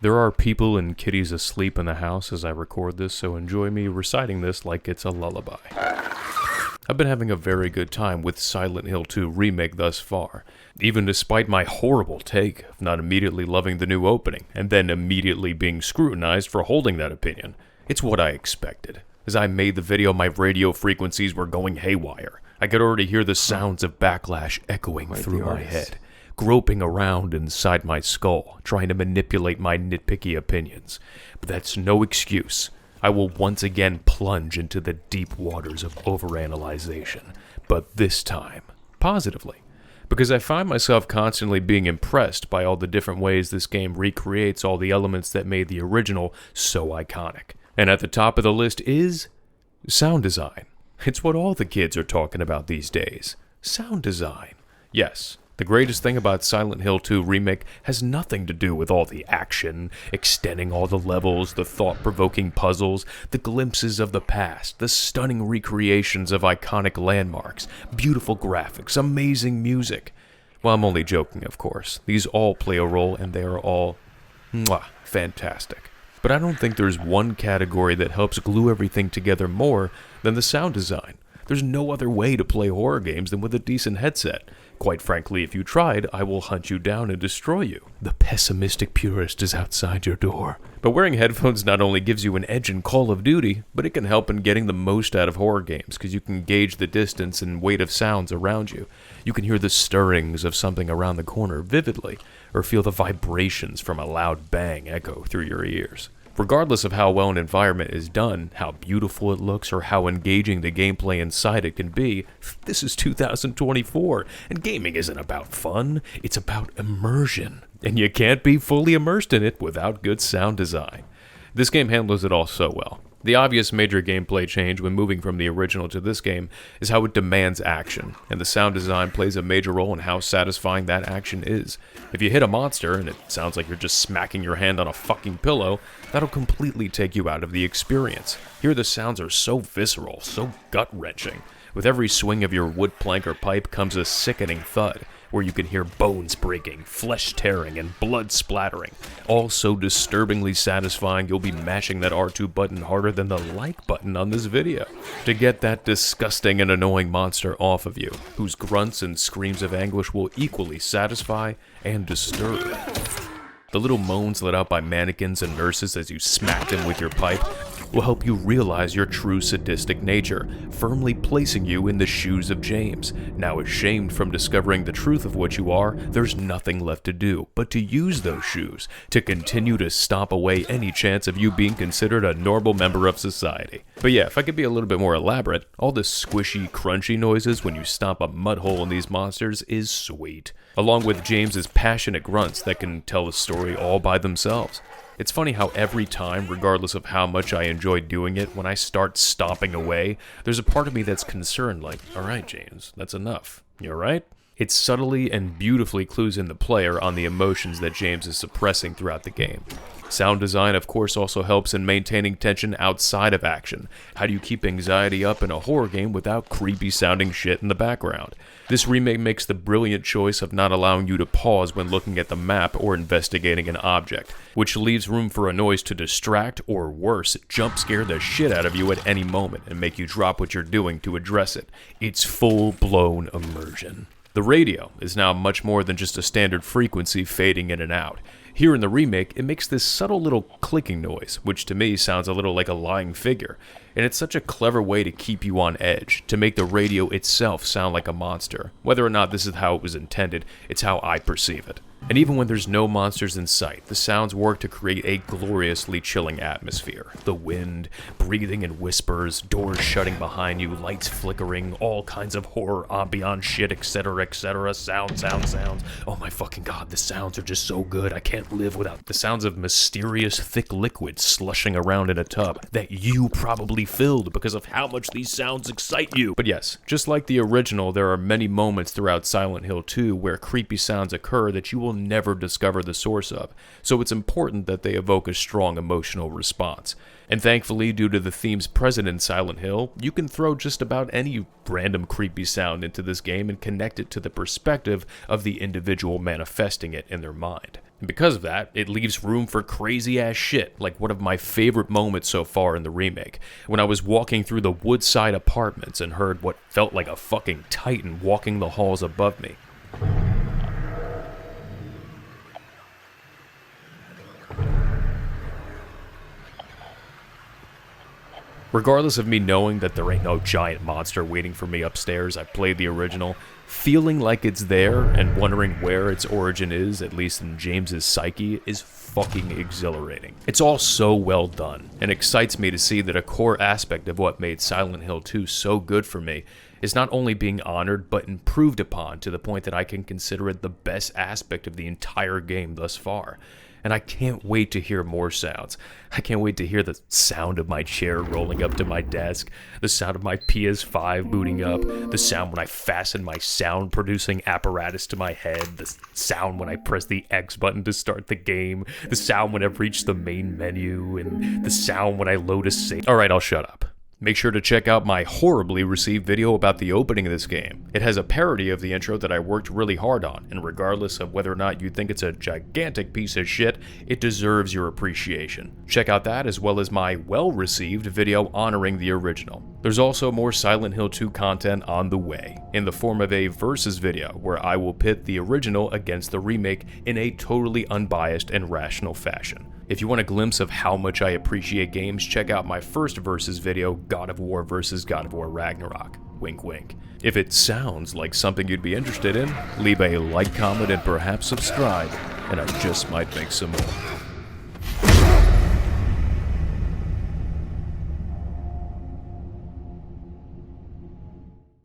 There are people and kitties asleep in the house as I record this, so enjoy me reciting this like it's a lullaby. I've been having a very good time with Silent Hill 2 Remake thus far, even despite my horrible take of not immediately loving the new opening, and then immediately being scrutinized for holding that opinion. It's what I expected. As I made the video, my radio frequencies were going haywire. I could already hear the sounds of backlash echoing through my head, groping around inside my skull, trying to manipulate my nitpicky opinions. But that's no excuse. I will once again plunge into the deep waters of overanalyzation, but this time, positively. Because I find myself constantly being impressed by all the different ways this game recreates all the elements that made the original so iconic. And at the top of the list is sound design. It's what all the kids are talking about these days. Sound design. Yes, the greatest thing about Silent Hill 2 Remake has nothing to do with all the action, extending all the levels, the thought-provoking puzzles, the glimpses of the past, the stunning recreations of iconic landmarks, beautiful graphics, amazing music. Well, I'm only joking, of course. These all play a role, and they are all fantastic. But I don't think there's one category that helps glue everything together more than the sound design. There's no other way to play horror games than with a decent headset. Quite frankly, if you tried, I will hunt you down and destroy you. The pessimistic purist is outside your door. But wearing headphones not only gives you an edge in Call of Duty, but it can help in getting the most out of horror games, because you can gauge the distance and weight of sounds around you. You can hear the stirrings of something around the corner vividly, or feel the vibrations from a loud bang echo through your ears. Regardless of how well an environment is done, how beautiful it looks, or how engaging the gameplay inside it can be, this is 2024, and gaming isn't about fun, it's about immersion. And you can't be fully immersed in it without good sound design. This game handles it all so well. The obvious major gameplay change when moving from the original to this game is how it demands action, and the sound design plays a major role in how satisfying that action is. If you hit a monster and it sounds like you're just smacking your hand on a fucking pillow, that'll completely take you out of the experience. Here the sounds are so visceral, so gut-wrenching. With every swing of your wood plank or pipe comes a sickening thud, where you can hear bones breaking, flesh tearing, and blood splattering. All so disturbingly satisfying you'll be mashing that R2 button harder than the like button on this video to get that disgusting and annoying monster off of you, whose grunts and screams of anguish will equally satisfy and disturb. The little moans let out by mannequins and nurses as you smack them with your pipe will help you realize your true sadistic nature, firmly placing you in the shoes of James. Now ashamed from discovering the truth of what you are, there's nothing left to do but to use those shoes to continue to stomp away any chance of you being considered a normal member of society. But yeah, if I could be a little bit more elaborate, all the squishy, crunchy noises when you stomp a mud hole in these monsters is sweet, along with James's passionate grunts that can tell a story all by themselves. It's funny how every time, regardless of how much I enjoy doing it, when I start stomping away, there's a part of me that's concerned, like, alright James, that's enough. You alright? It subtly and beautifully clues in the player on the emotions that James is suppressing throughout the game. Sound design, of course, also helps in maintaining tension outside of action. How do you keep anxiety up in a horror game without creepy sounding shit in the background? This remake makes the brilliant choice of not allowing you to pause when looking at the map or investigating an object, which leaves room for a noise to distract, or worse, jump scare the shit out of you at any moment and make you drop what you're doing to address it. It's full-blown immersion. The radio is now much more than just a standard frequency fading in and out. Here in the remake, it makes this subtle little clicking noise, which to me sounds a little like a lying figure. And it's such a clever way to keep you on edge, to make the radio itself sound like a monster. Whether or not this is how it was intended, it's how I perceive it. And even when there's no monsters in sight, the sounds work to create a gloriously chilling atmosphere. The wind, breathing in whispers, doors shutting behind you, lights flickering, all kinds of horror, ambiance shit, etc., etc. Sounds. Oh my fucking god, the sounds are just so good. I can't live without the sounds of mysterious, thick liquid slushing around in a tub that you probably filled because of how much these sounds excite you. But yes, just like the original, there are many moments throughout Silent Hill 2 where creepy sounds occur that you will never discover the source of, so it's important that they evoke a strong emotional response. And thankfully, due to the themes present in Silent Hill, you can throw just about any random creepy sound into this game and connect it to the perspective of the individual manifesting it in their mind. And because of that, it leaves room for crazy ass shit, like one of my favorite moments so far in the remake, when I was walking through the Woodside apartments and heard what felt like a fucking titan walking the halls above me. Regardless of me knowing that there ain't no giant monster waiting for me upstairs, I played the original, feeling like it's there and wondering where its origin is, at least in James's psyche, is fucking exhilarating. It's all so well done, and excites me to see that a core aspect of what made Silent Hill 2 so good for me is not only being honored, but improved upon to the point that I can consider it the best aspect of the entire game thus far. And I can't wait to hear more sounds. I can't wait to hear the sound of my chair rolling up to my desk, the sound of my PS5 booting up, the sound when I fasten my sound-producing apparatus to my head, the sound when I press the X button to start the game, the sound when I've reached the main menu, and the sound when I load a save. Alright, I'll shut up. Make sure to check out my horribly received video about the opening of this game. It has a parody of the intro that I worked really hard on, and regardless of whether or not you think it's a gigantic piece of shit, it deserves your appreciation. Check out that as well as my well-received video honoring the original. There's also more Silent Hill 2 content on the way, in the form of a versus video where I will pit the original against the remake in a totally unbiased and rational fashion. If you want a glimpse of how much I appreciate games, check out my first versus video, God of War vs. God of War Ragnarok. Wink wink. If it sounds like something you'd be interested in, leave a like, comment, and perhaps subscribe, and I just might make some more.